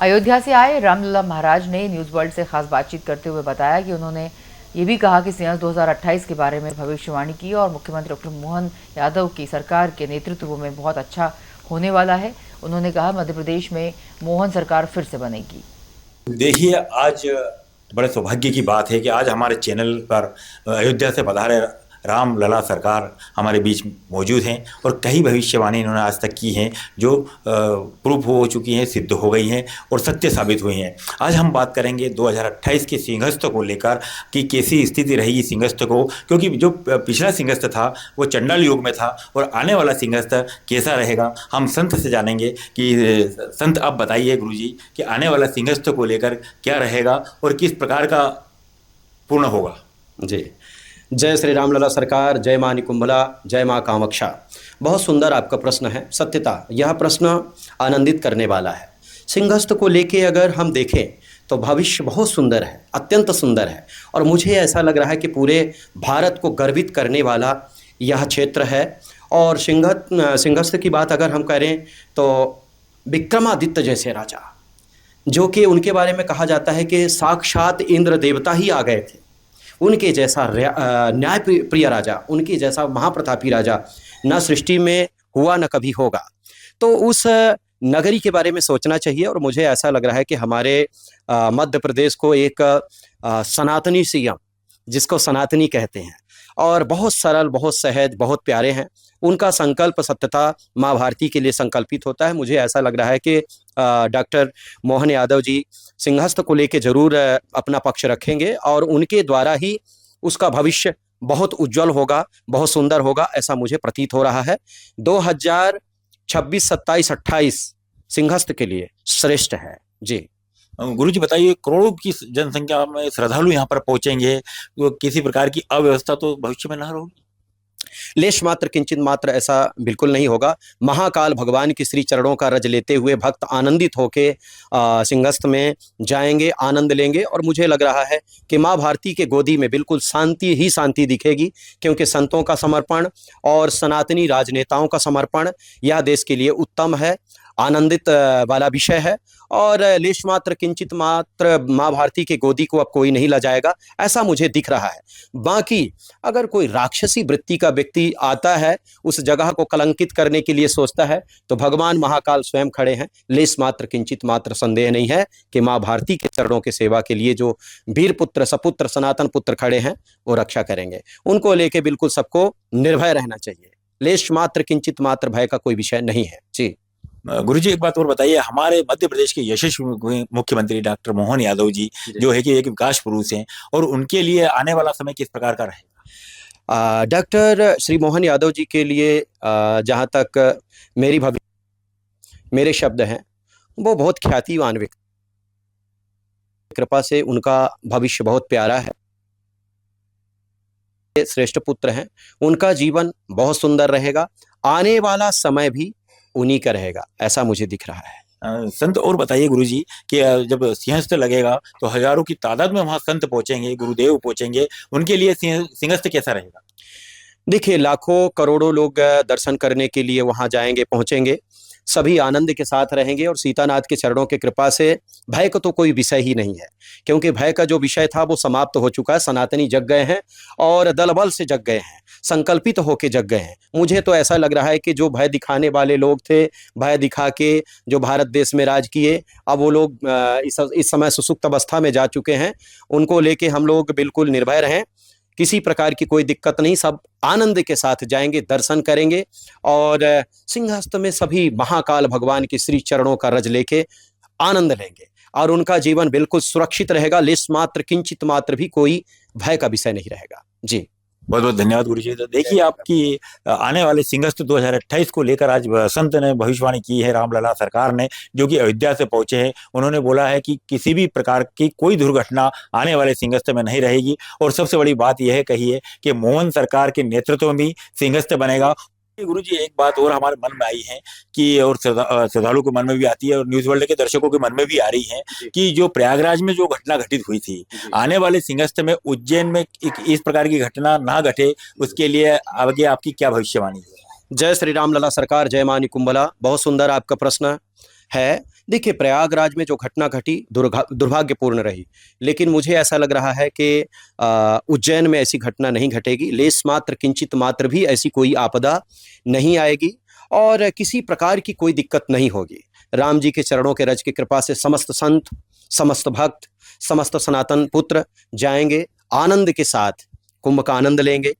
अयोध्या से आए रामलला महाराज ने न्यूज़ वर्ल्ड से खास बातचीत करते हुए बताया कि उन्होंने ये भी कहा कि सिंहस्थ 2028 के बारे में भविष्यवाणी की और मुख्यमंत्री डॉक्टर मोहन यादव की सरकार के नेतृत्व में बहुत अच्छा होने वाला है। उन्होंने कहा मध्य प्रदेश में मोहन सरकार फिर से बनेगी। देखिए, आज बड़े सौभाग्य की बात है कि आज हमारे चैनल पर अयोध्या से पधारे राम लला सरकार हमारे बीच मौजूद हैं और कई भविष्यवाणी इन्होंने आज तक की हैं जो प्रूफ हो चुकी हैं, सिद्ध हो गई हैं और सत्य साबित हुई हैं। आज हम बात करेंगे 2028 के सिंहस्थ को लेकर कि कैसी स्थिति रहेगी सिंहस्थ को, क्योंकि जो पिछला सिंहस्थ था वो चंडाल युग में था और आने वाला सिंहस्थ कैसा रहेगा हम संत से जानेंगे कि संत आप बताइए गुरुजी कि आने वाला सिंहस्थ को लेकर क्या रहेगा और किस प्रकार का पूर्ण होगा। जी, जय श्री राम लला सरकार, जय माँ निकुंभला, जय माँ कामाक्षा। बहुत सुंदर आपका प्रश्न है। सत्यता यह प्रश्न आनंदित करने वाला है। सिंहस्थ को लेके अगर हम देखें तो भविष्य बहुत सुंदर है, अत्यंत सुंदर है और मुझे ऐसा लग रहा है कि पूरे भारत को गर्वित करने वाला यह क्षेत्र है। और सिंहस्थ की बात अगर हम करें तो विक्रमादित्य जैसे राजा, जो कि उनके बारे में कहा जाता है कि साक्षात इंद्र देवता ही आ गए थे, उनके जैसा न्याय प्रिय राजा, उनके जैसा महाप्रतापी राजा न सृष्टि में हुआ न कभी होगा। तो उस नगरी के बारे में सोचना चाहिए और मुझे ऐसा लग रहा है कि हमारे मध्य प्रदेश को एक सनातनी सीएम, जिसको सनातनी कहते हैं, और बहुत सरल, बहुत सहज, बहुत प्यारे हैं। उनका संकल्प सत्यता माँ भारती के लिए संकल्पित होता है। मुझे ऐसा लग रहा है कि डॉक्टर मोहन यादव जी सिंहस्थ को लेके जरूर अपना पक्ष रखेंगे और उनके द्वारा ही उसका भविष्य बहुत उज्जवल होगा, बहुत सुंदर होगा, ऐसा मुझे प्रतीत हो रहा है। 2026, 27, 28 सिंहस्थ के लिए श्रेष्ठ है। जी गुरु जी बताइए, करोड़ों की जनसंख्या में श्रद्धालु यहाँ पर पहुंचेंगे तो किसी प्रकार की अव्यवस्था तो भविष्य में ना होगी? लेश मात्र किंचित मात्र ऐसा बिल्कुल नहीं होगा। महाकाल भगवान की श्री चरणों का रज लेते हुए भक्त आनंदित होके सिंहस्थ में जाएंगे, आनंद लेंगे और मुझे लग रहा है कि माँ भारती के गोदी में बिल्कुल शांति ही शांति दिखेगी, क्योंकि संतों का समर्पण और सनातनी राजनेताओं का समर्पण यह देश के लिए उत्तम है, आनंदित वाला विषय है। और लेश मात्र किंचित मात्र माँ भारती के गोदी को अब कोई नहीं लजाएगा, ऐसा मुझे दिख रहा है। बाकी अगर कोई राक्षसी वृत्ति का व्यक्ति आता है, उस जगह को कलंकित करने के लिए सोचता है, तो भगवान महाकाल स्वयं खड़े हैं। लेश मात्र किंचित मात्र संदेह नहीं है कि माँ भारती के चरणों के सेवा के लिए जो वीर पुत्र, सपुत्र, सनातन पुत्र खड़े हैं वो रक्षा करेंगे। उनको लेके बिल्कुल सबको निर्भय रहना चाहिए। लेश मात्र किंचित मात्र भय का कोई विषय नहीं है। जी गुरुजी, एक बात और बताइए, हमारे मध्य प्रदेश के यशस्वी मुख्यमंत्री डॉक्टर मोहन यादव जी जो है कि एक विकास पुरुष हैं और उनके लिए आने वाला समय किस प्रकार का रहेगा? डॉक्टर श्री मोहन यादव जी के लिए जहाँ तक मेरे शब्द हैं, वो बहुत ख्यातिवान व्यक्ति, कृपा से उनका भविष्य बहुत प्यारा है, श्रेष्ठ पुत्र हैं, उनका जीवन बहुत सुंदर रहेगा, आने वाला समय भी उन्हीं का रहेगा, ऐसा मुझे दिख रहा है। संत और बताइए गुरुजी कि जब सिंहस्थ लगेगा तो हजारों की तादाद में वहां संत पहुंचेंगे, गुरुदेव पहुंचेंगे, उनके लिए सिंहस्थ कैसा रहेगा? देखिए, लाखों करोड़ों लोग दर्शन करने के लिए वहां जाएंगे, पहुंचेंगे, सभी आनंद के साथ रहेंगे और सीतानाथ के चरणों के कृपा से भय का तो कोई विषय ही नहीं है, क्योंकि भय का जो विषय था वो समाप्त हो चुका है। सनातनी जग गए हैं और दल बल से जग गए हैं, संकल्पित होके जग गए हैं। मुझे तो ऐसा लग रहा है कि जो भय दिखाने वाले लोग थे, भय दिखा के जो भारत देश में राज किए, अब वो लोग इस समय सुसुप्त अवस्था में जा चुके हैं। उनको लेके हम लोग बिल्कुल निर्भय रहें, किसी प्रकार की कोई दिक्कत नहीं, सब आनंद के साथ जाएंगे, दर्शन करेंगे और सिंहस्थ में सभी महाकाल भगवान के श्री चरणों का रज लेके आनंद लेंगे और उनका जीवन बिल्कुल सुरक्षित रहेगा। लेश मात्र किंचित मात्र भी कोई भय का विषय नहीं रहेगा। जी बहुत बहुत धन्यवाद गुरुजी। तो देखिए, आपकी आने वाले सिंहस्थ 2028 को लेकर आज संत ने भविष्यवाणी की है, रामलला सरकार ने, जो कि अयोध्या से पहुंचे हैं। उन्होंने बोला है कि किसी भी प्रकार की कोई दुर्घटना आने वाले सिंहस्थ में नहीं रहेगी और सबसे बड़ी बात यह है कही है कि मोहन सरकार के नेतृत्व में भी सिंहस्थ बनेगा। गुरुजी, एक बात और हमारे मन में आई है कि और श्रद्धालु के मन में भी आती है और न्यूज वर्ल्ड के दर्शकों के मन में भी आ रही है कि जो प्रयागराज में जो घटना घटित हुई थी, आने वाले सिंहस्थ में उज्जैन में इस प्रकार की घटना ना घटे, उसके लिए आगे आपकी क्या भविष्यवाणी है? जय श्री राम लला सरकार, जय माँ निकुंभला। बहुत सुंदर आपका प्रश्न है। देखिए, प्रयागराज में जो घटना घटी दुर्भाग्यपूर्ण रही, लेकिन मुझे ऐसा लग रहा है कि उज्जैन में ऐसी घटना नहीं घटेगी। लेस मात्र किंचित मात्र भी ऐसी कोई आपदा नहीं आएगी और किसी प्रकार की कोई दिक्कत नहीं होगी। राम जी के चरणों के रज की कृपा से समस्त संत, समस्त भक्त, समस्त सनातन पुत्र जाएंगे, आनंद के साथ कुंभ का आनंद लेंगे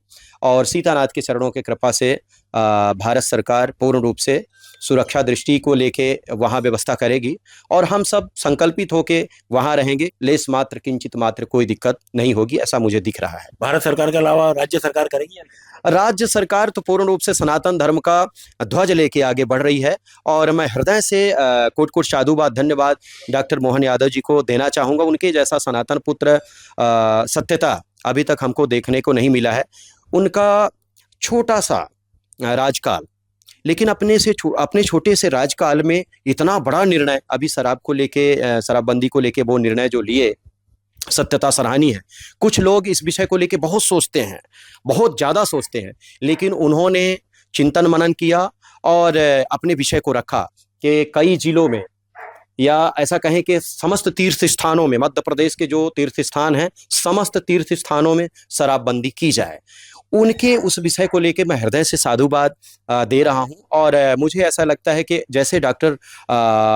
और सीतानाथ के चरणों की कृपा से भारत सरकार पूर्ण रूप से सुरक्षा दृष्टि को लेके वहाँ व्यवस्था करेगी और हम सब संकल्पित होके वहाँ रहेंगे। लेस मात्र किंचित मात्र कोई दिक्कत नहीं होगी, ऐसा मुझे दिख रहा है। भारत सरकार के अलावा राज्य सरकार करेगी या नहीं? राज्य सरकार तो पूर्ण रूप से सनातन धर्म का ध्वज लेके आगे बढ़ रही है और मैं हृदय से कोट कोट साधुवाद, धन्यवाद डॉक्टर मोहन यादव जी को देना चाहूँगा। उनके जैसा सनातन पुत्र सत्यता अभी तक हमको देखने को नहीं मिला है। उनका छोटा सा राजकाल, लेकिन अपने छोटे से राजकाल में इतना बड़ा निर्णय, अभी शराब को लेके, शराबबंदी को लेके वो निर्णय जो लिए, सत्यता सराहनीय है। कुछ लोग इस विषय को लेके बहुत सोचते हैं, बहुत ज़्यादा सोचते हैं, लेकिन उन्होंने चिंतन मनन किया और अपने विषय को रखा कि कई जिलों में या ऐसा कहें कि समस्त तीर्थ स्थानों में, मध्य प्रदेश के जो तीर्थ स्थान हैं, समस्त तीर्थ स्थानों में शराबबंदी की जाए। उनके उस विषय को लेके मैं हृदय से साधुवाद दे रहा हूं और मुझे ऐसा लगता है कि जैसे डॉक्टर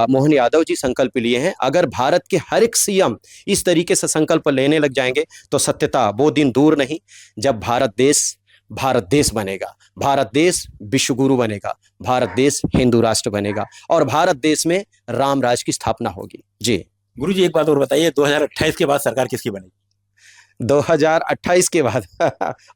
मोहन यादव जी संकल्प लिए हैं, अगर भारत के हर एक सीएम इस तरीके से संकल्प लेने लग जाएंगे तो सत्यता वो दिन दूर नहीं जब भारत देश बनेगा, भारत देश विश्वगुरु बनेगा, भारत देश हिंदू राष्ट्र बनेगा और भारत देश में राम राज की स्थापना होगी। जी गुरुजी, एक बात और बताइए, 2028 के बाद सरकार किसकी बनेगी? 2028 के बाद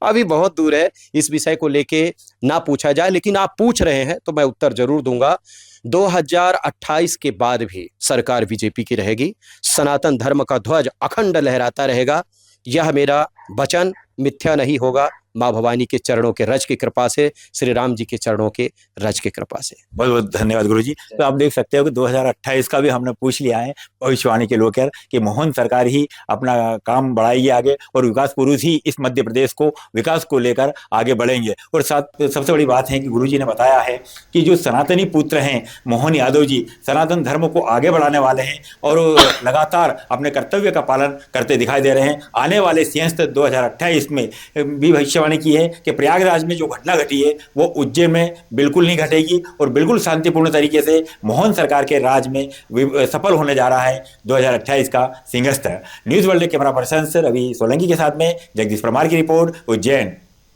अभी बहुत दूर है, इस विषय को लेके ना पूछा जाए, लेकिन आप पूछ रहे हैं तो मैं उत्तर जरूर दूंगा। 2028 के बाद भी सरकार बीजेपी की रहेगी, सनातन धर्म का ध्वज अखंड लहराता रहेगा। यह मेरा वचन मिथ्या नहीं होगा, माँ भवानी के चरणों के रज की कृपा से, श्री राम जी के चरणों के रज की कृपा से। बहुत बहुत धन्यवाद गुरुजी। तो आप देख सकते हो कि 2028 का भी हमने पूछ लिया है भविष्यवाणी के लोकर कि मोहन सरकार ही अपना काम बढ़ाएगी आगे और विकास पुरुष ही इस मध्य प्रदेश को विकास को लेकर आगे बढ़ेंगे। और साथ सबसे बड़ी बात है कि गुरुजी ने बताया है कि जो सनातनी पुत्र हैं मोहन यादव जी, सनातन धर्म को आगे बढ़ाने वाले हैं और लगातार अपने कर्तव्य का पालन करते दिखाई दे रहे हैं। आने वाले सिंहस्थ 2028 में भी भविष्यवाणी की है कि प्रयागराज में जो घटना घटी है वो उज्जैन में बिल्कुल नहीं घटेगी और बिल्कुल शांतिपूर्ण तरीके से मोहन सरकार के राज में सफल होने जा रहा है 2028 का सिंहस्थ। न्यूज़ वर्ल्ड के कैमरा पर्सन रवि सोलंकी के साथ में जगदीश परमार की रिपोर्ट, उज्जैन।